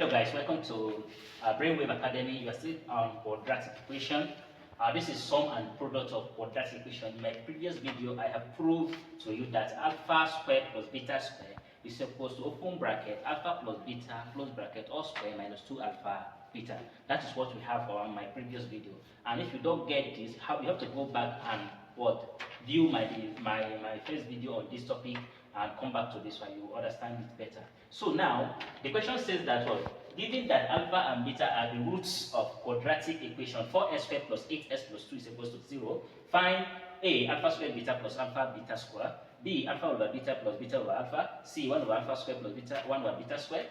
Hello guys, welcome to Brainwave Academy. You are still on quadratic equation. This is sum and product of quadratic equation. In my previous video, I have proved to you that alpha squared plus beta squared is equal to open bracket alpha plus beta close bracket all square minus 2 alpha beta. That is what we have on my previous video. And if you don't get this, you have to go back and view my first video on this topic and come back to this one. You will understand it better. So now the question says that given that alpha and beta are the roots of quadratic equation 4x squared plus 8x plus 2 is equal to 0, find A, alpha squared beta plus alpha beta square, B, alpha over beta plus beta over alpha, C, 1 over alpha squared plus beta 1 over beta squared,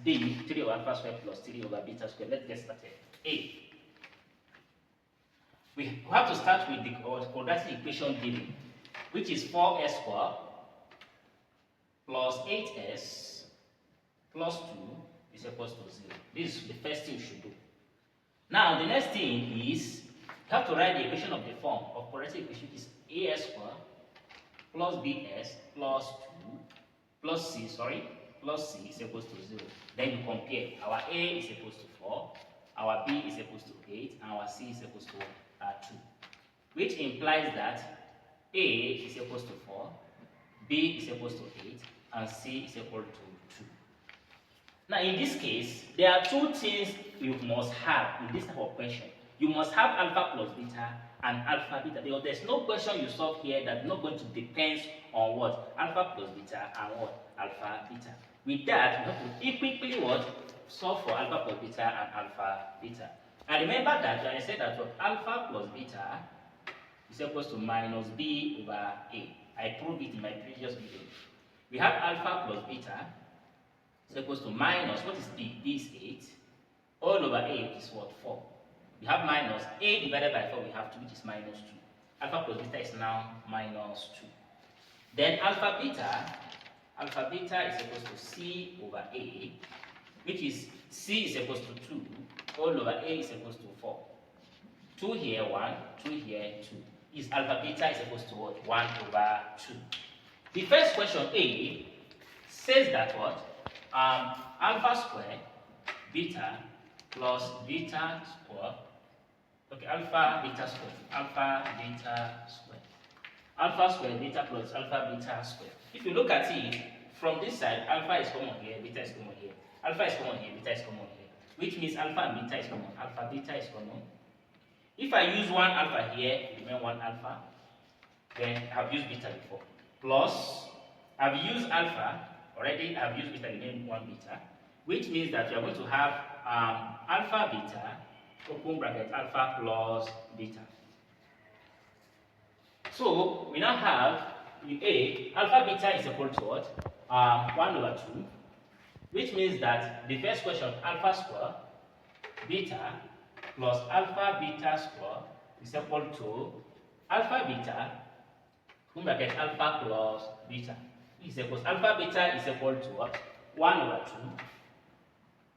D, 3 over alpha squared plus 3 over beta squared. Let's get started. A. We have to start with the quadratic equation given, which is 4s squared plus 8s plus 2 is equal to 0. This is the first thing you should do. Now, the next thing is you have to write the equation of the form of quadratic equation is as squared plus bs plus 2 plus c, plus c is equal to 0. Then you compare. Our a is equal to 4, our b is equal to 8, and our c is equal to 2, which implies that a is equal to 4, b is equal to 8, and c is equal to 2. Now, in this case, there are two things you must have in this type of question. You must have alpha plus beta and alpha beta, because there's no question you solve here that's not going to depend on what? Alpha plus beta and what? Alpha beta. With that, you have to quickly solve for alpha plus beta and alpha beta. And remember that I said that alpha plus beta is equal to minus b over a. I proved it in my previous video. We have alpha plus beta is equal to minus, what is b? B is 8. All over a is what? 4. We have minus a divided by 4, we have 2, which is minus 2. Alpha plus beta is now minus 2. Then alpha beta is equal to c over a, which is c is equal to 2. All over a is equal to 4. 2 here, 1, 2 here, 2. Is alpha beta is equal to what? 1 over 2. The first question A says that alpha squared beta plus beta square. Okay, alpha beta square. Alpha squared beta plus alpha beta square. If you look at it from this side, alpha is common here, beta is common here. Alpha is common here, beta is common here. Which means alpha and beta is common. Alpha beta is common. If I use one alpha here, remain one alpha. Then I've used beta before. Plus, I've used alpha already. I've used beta, remain one beta. Which means that you are going to have alpha beta, open bracket alpha plus beta. So we now have A, alpha beta is equal to what? 1 over 2. Which means that the first question, alpha square beta plus alpha beta square is equal to alpha beta, open bracket alpha plus beta. Is equals alpha beta is equal to what? 1 over 2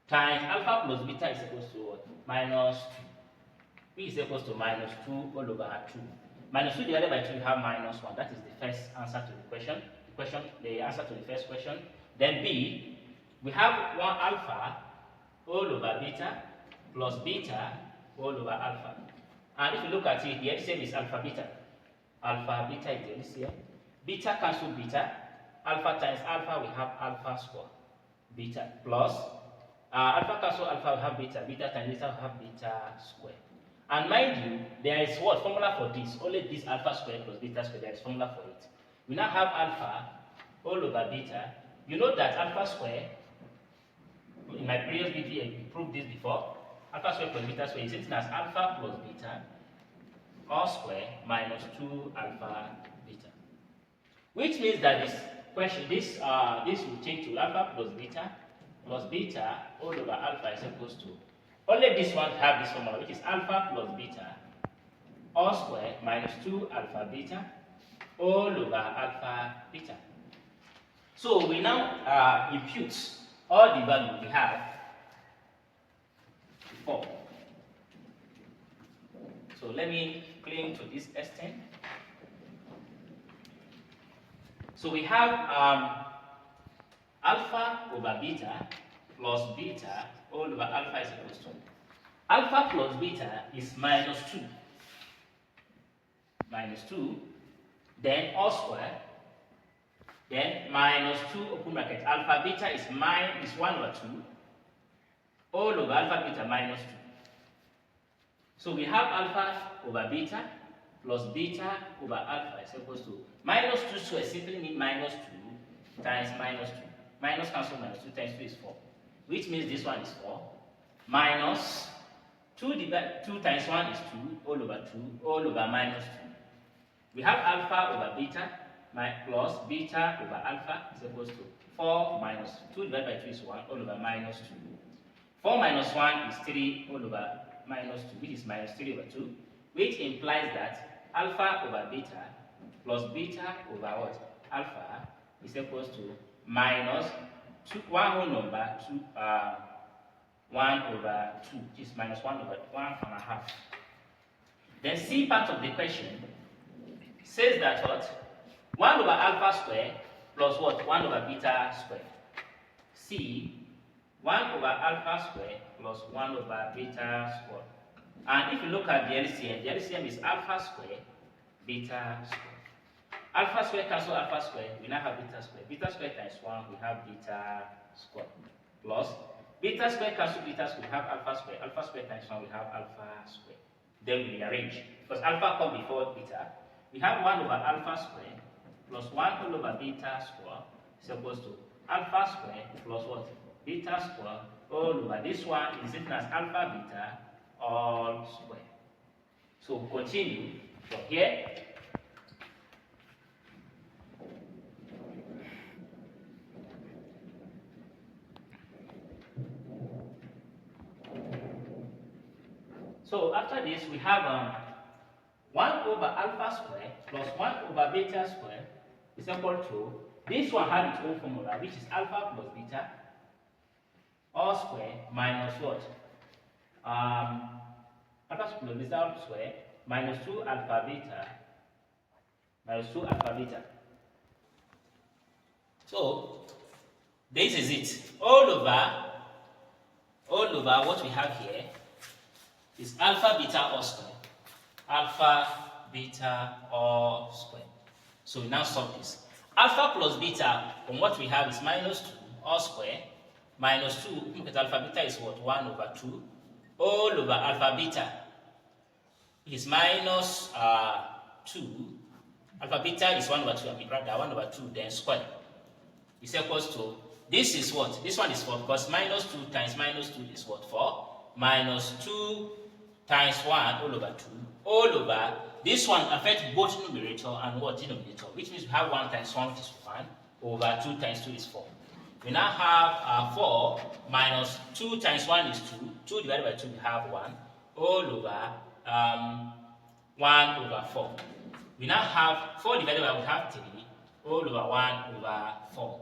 times alpha plus beta is equal to what? Minus 2. P is equal to minus 2 all over 2. Minus 2 divided by 2, you have minus 1. That is the first answer to the question. The answer to the first question. Then B, we have 1 alpha all over beta plus beta all over alpha. And if you look at it, the LCM is alpha beta. Alpha beta is the LCM. Beta cancel beta. Alpha times alpha, we have alpha square. Beta plus alpha cancel alpha, we have beta. Beta times beta, we have beta square. And mind you, there is what? Formula for this. Only this alpha square plus beta square, there is formula for it. We now have alpha all over beta. You know that alpha square, in my previous video, we proved this before. Alpha square plus beta square is written as alpha plus beta all square minus 2 alpha beta. Which means that this question, this will change to alpha plus beta all over alpha is equals to, only this one have this formula, which is alpha plus beta all square minus 2 alpha beta all over alpha beta. So we now impute all the value we have before. So let me cling to this extent. So we have alpha over beta plus beta all over alpha is equals to. Alpha plus beta is minus 2. Minus 2. Then all square. Then minus 2 open bracket. Alpha beta is 1 over 2. All over alpha beta minus 2. So we have alpha over beta plus beta over alpha is equals to minus 2 square simply means minus 2 times minus 2. Minus cancel minus 2 times 2 is 4. Which means this one is 4. Minus 2 times 1 is 2 all over minus 2. We have alpha over beta plus beta over alpha is equals to 4 minus 2 divided by 2 is 1 all over minus 2. 4 minus 1 is 3 all over minus 2, which is minus 3 over 2, which implies that alpha over beta plus beta over what? Alpha is equals to minus 1 whole number 1 over 2, which is minus 1 over 1.5. Then C part of the question says that what? 1 over alpha square plus what? 1 over beta square. C 1 over alpha square plus 1 over beta square. And if you look at the LCM is alpha square, beta square. Alpha square cancel alpha square, we now have beta square. Beta square times 1, we have beta square. Plus beta square cancel beta square, we have alpha square. Alpha square times 1, we have alpha square. Then we rearrange. Because alpha comes before beta. We have 1 over alpha square plus 1 all over beta square is equals to alpha square plus what? Beta square all over this one is written as alpha beta all square. So continue from here. So after this we have 1 over alpha square plus 1 over beta square is equal to, this one has its own formula, which is alpha plus beta all square minus what? Alpha plus beta square minus 2 alpha beta So this is it. All over what we have here is alpha beta all square. Alpha beta all square. So we now solve this. Alpha plus beta from what we have is minus 2 all square minus 2, look at alpha beta is what? 1 over 2 all over alpha beta is minus 2. Alpha beta is 1 over 2, I mean rather 1 over 2 then square is equals to, this is what? This one is 4 because minus 2 times minus 2 is what? 4 minus 2 times 1 all over 2 all over, this one affects both numerator and what? Denominator, which means we have 1 times 1 which is 1 over 2 times 2 is 4. We now have 4 minus 2 times 1 is 2. 2 divided by 2 we have 1 all over 1 over 4. We now have 4 divided by we have 3 all over 1 over 4,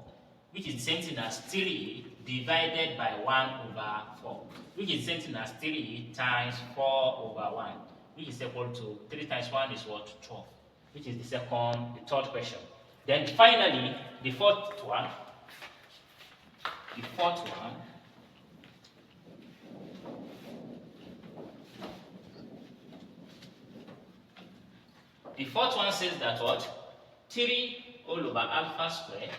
which is the same thing as 3 divided by 1 over 4, which is the same thing as 3 times 4 over 1, which is equal to 3 times 1 is what? 12, which is the third question. Then finally, the fourth one. The fourth one says that what? 3 all over alpha square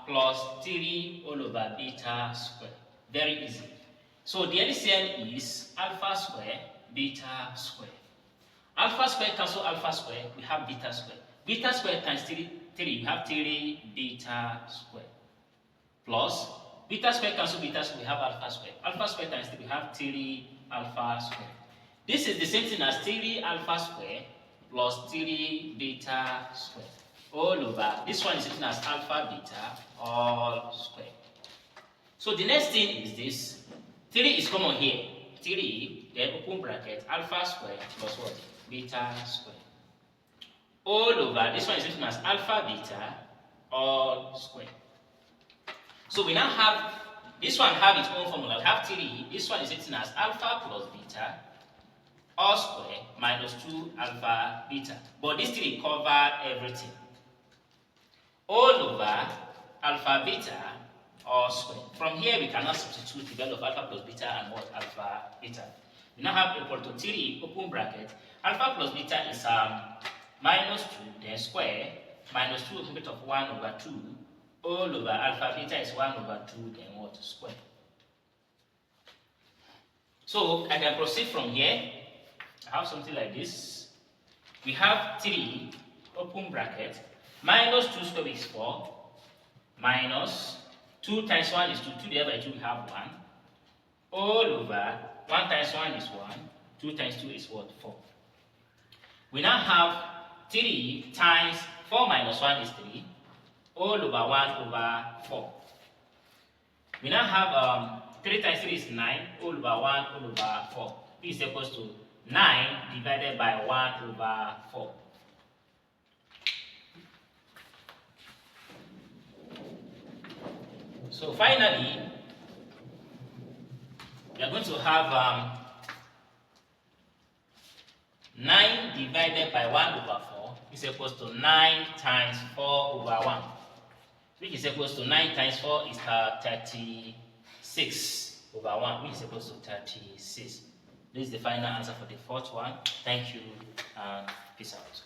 plus 3 all over beta square. Very easy. So the LCM is alpha square, beta square. Alpha square cancel alpha square, we have beta square. Beta square times 3, we have 3 beta square. Plus beta square cancel beta square, we have alpha square. Alpha square times 3, we have 3 alpha square. This is the same thing as 3 alpha square plus 3 beta square all over. This one is written as alpha beta all square. So the next thing is this. 3 is common here. 3, then open bracket, alpha square plus what? Beta square. All over, this one is written as alpha beta all square. So we now have, this one have its own formula. We have 3, this one is written as alpha plus beta all square minus 2 alpha beta. But this 3 cover everything. All over alpha beta all square. From here, we cannot substitute the value of alpha plus beta and what? Alpha beta. We now have equal to 3, open bracket. Alpha plus beta is minus 2, then square, minus 2 open bracket of 1 over 2, all over alpha beta is 1 over 2, then what? Square. So I can proceed from here. I have something like this. We have 3, open bracket, minus 2 square is 4, minus 2 times 1 is 2, 2 divided by 2 we have 1, all over 1 times 1 is 1, 2 times 2 is what? 4. We now have 3 times 4 minus 1 is 3, all over 1 over 4. We now have 3 times 3 is 9, all over 1 all over 4. This is equals to 9 divided by 1 over 4. So finally, we are going to have 9 divided by 1 over 4 is equals to 9 times 4 over 1, which is equals to 9 times 4 is 36 over 1, which is equals to 36. This is the final answer for the fourth one. Thank you and peace out.